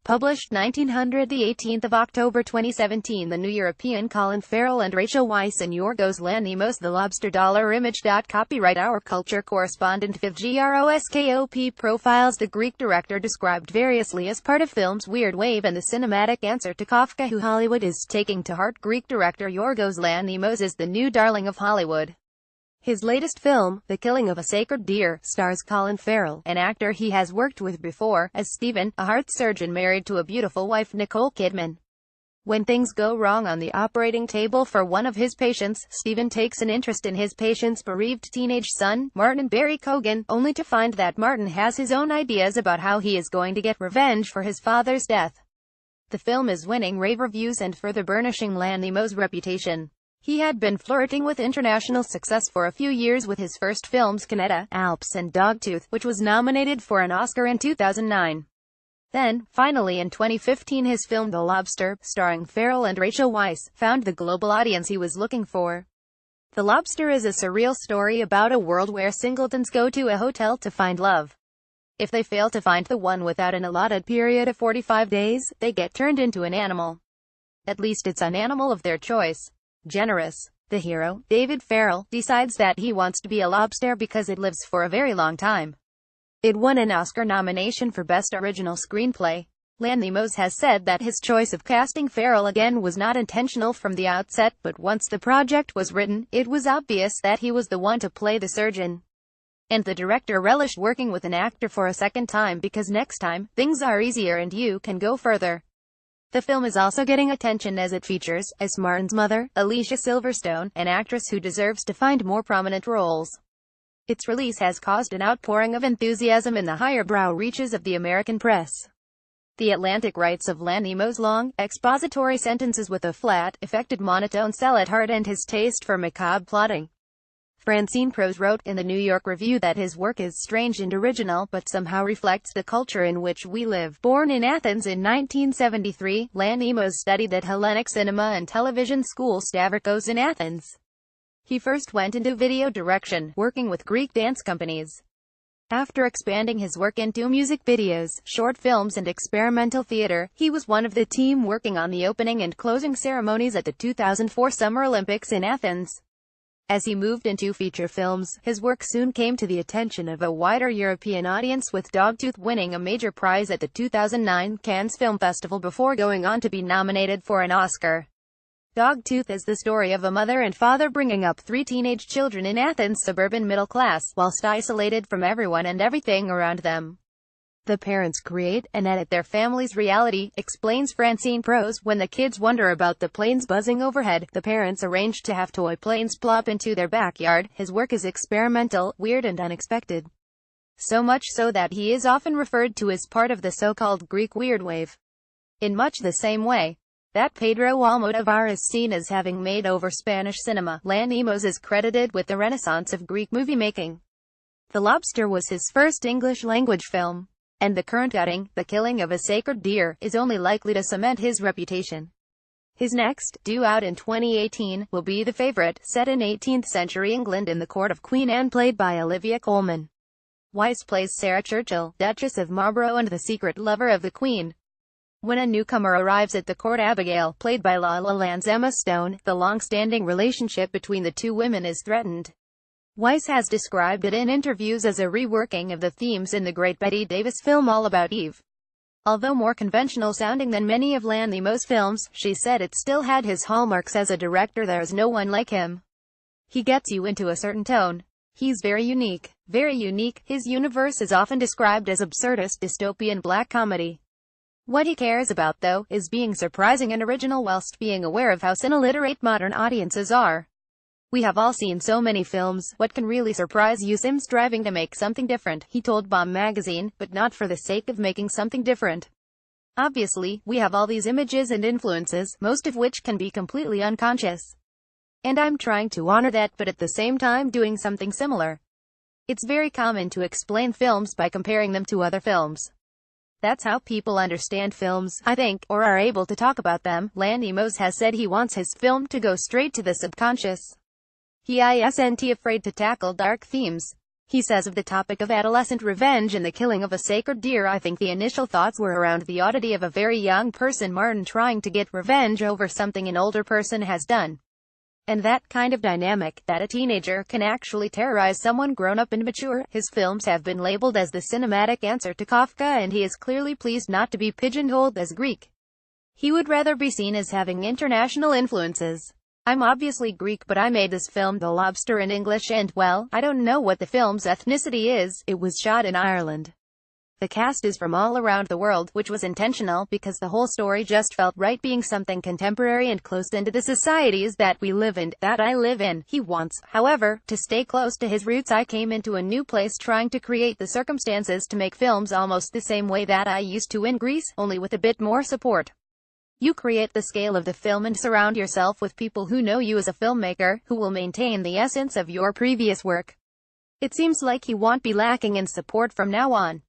Published 1900, the 18th of October 2017. The New European Colin Farrell and Rachel Weisz and Yorgos Lanthimos. The Lobster Dollar Image. Copyright Our Culture correspondent Viv Groskop profiles the Greek director described variously as part of film's weird wave and the cinematic answer to Kafka, who Hollywood is taking to heart. Greek director Yorgos Lanthimos is the new darling of Hollywood. His latest film, The Killing of a Sacred Deer, stars Colin Farrell, an actor he has worked with before, as Stephen, a heart surgeon married to a beautiful wife Nicole Kidman. When things go wrong on the operating table for one of his patients, Stephen takes an interest in his patient's bereaved teenage son, Martin Barry Cogan, only to find that Martin has his own ideas about how he is going to get revenge for his father's death. The film is winning rave reviews and further burnishing Lanthimos' reputation. He had been flirting with international success for a few years with his first films Canetta, Alps and Dogtooth, which was nominated for an Oscar in 2009. Then, finally in 2015 his film The Lobster, starring Farrell and Rachel Weisz, found the global audience he was looking for. The Lobster is a surreal story about a world where singletons go to a hotel to find love. If they fail to find the one without an allotted period of 45 days, they get turned into an animal. At least it's an animal of their choice. Generous. The hero, David Farrell, decides that he wants to be a lobster because it lives for a very long time. It won an Oscar nomination for Best Original Screenplay. Lanthimos has said that his choice of casting Farrell again was not intentional from the outset, but once the project was written, it was obvious that he was the one to play the surgeon. And the director relished working with an actor for a second time because next time, things are easier and you can go further. The film is also getting attention as it features, as Martin's mother, Alicia Silverstone, an actress who deserves to find more prominent roles. Its release has caused an outpouring of enthusiasm in the higher brow reaches of the American press. The Atlantic writes of Lanthimos' long, expository sentences with a flat, affected monotone sell at heart and his taste for macabre plotting. Francine Prose wrote in the New York Review that his work is strange and original but somehow reflects the culture in which we live. Born in Athens in 1973, Lanthimos studied at Hellenic Cinema and Television School Stavrakos in Athens. He first went into video direction, working with Greek dance companies. After expanding his work into music videos, short films and experimental theater, he was one of the team working on the opening and closing ceremonies at the 2004 Summer Olympics in Athens. As he moved into feature films, his work soon came to the attention of a wider European audience, with Dogtooth winning a major prize at the 2009 Cannes Film Festival before going on to be nominated for an Oscar. Dogtooth is the story of a mother and father bringing up three teenage children in Athens' suburban middle class, whilst isolated from everyone and everything around them. The parents create and edit their family's reality, explains Francine Prose. When the kids wonder about the planes buzzing overhead, the parents arrange to have toy planes plop into their backyard. His work is experimental, weird and unexpected. So much so that he is often referred to as part of the so-called Greek weird wave. In much the same way that Pedro Almodóvar is seen as having made over Spanish cinema, Lanthimos is credited with the renaissance of Greek movie-making. The Lobster was his first English-language film, and the current outing, The Killing of a Sacred Deer, is only likely to cement his reputation. His next, due out in 2018, will be The Favourite, set in 18th-century England in the court of Queen Anne, played by Olivia Colman. Weisz plays Sarah Churchill, Duchess of Marlborough and the secret lover of the Queen. When a newcomer arrives at the court, Abigail, played by La La Land's Emma Stone, the long-standing relationship between the two women is threatened. Weisz has described it in interviews as a reworking of the themes in the great Bette Davis film All About Eve. Although more conventional sounding than many of Lanthimos' films, she said it still had his hallmarks. As a director, there is no one like him. He gets you into a certain tone. He's very unique. Very unique. His universe is often described as absurdist, dystopian black comedy. What he cares about, though, is being surprising and original whilst being aware of how sin-illiterate modern audiences are. We have all seen so many films. What can really surprise you? I'm striving to make something different, he told Bomb magazine, but not for the sake of making something different. Obviously, we have all these images and influences, most of which can be completely unconscious. And I'm trying to honor that, but at the same time doing something similar. It's very common to explain films by comparing them to other films. That's how people understand films, I think, or are able to talk about them. Lanthimos has said he wants his film to go straight to the subconscious. He isn't afraid to tackle dark themes. He says of the topic of adolescent revenge and the killing of a sacred deer, I think the initial thoughts were around the oddity of a very young person, Martin, trying to get revenge over something an older person has done. And that kind of dynamic, that a teenager can actually terrorize someone grown up and mature. His films have been labeled as the cinematic answer to Kafka, and he is clearly pleased not to be pigeonholed as Greek. He would rather be seen as having international influences. I'm obviously Greek, but I made this film, The Lobster, in English, and, well, I don't know what the film's ethnicity is. It was shot in Ireland. The cast is from all around the world, which was intentional, because the whole story just felt right, being something contemporary and close into the societies that we live in, that I live in. He wants, however, to stay close to his roots. I came into a new place trying to create the circumstances to make films almost the same way that I used to in Greece, only with a bit more support. You create the scale of the film and surround yourself with people who know you as a filmmaker, who will maintain the essence of your previous work. It seems like he won't be lacking in support from now on.